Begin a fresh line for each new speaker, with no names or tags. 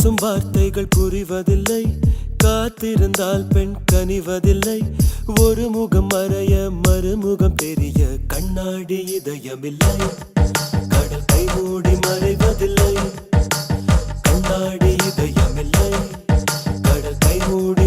பேசும் வார்த்தைகள் புரிவதில்லை, காத்திருந்தால் பெண் கனிவதில்லை. ஒரு முகம் மறைய மறுமுகம் தெரிய கண்ணாடி இதயமில்லை. கடல் கை மூடி மறைவதில்லை, கண்ணாடி இதயமில்லை. கடல் கை மூடி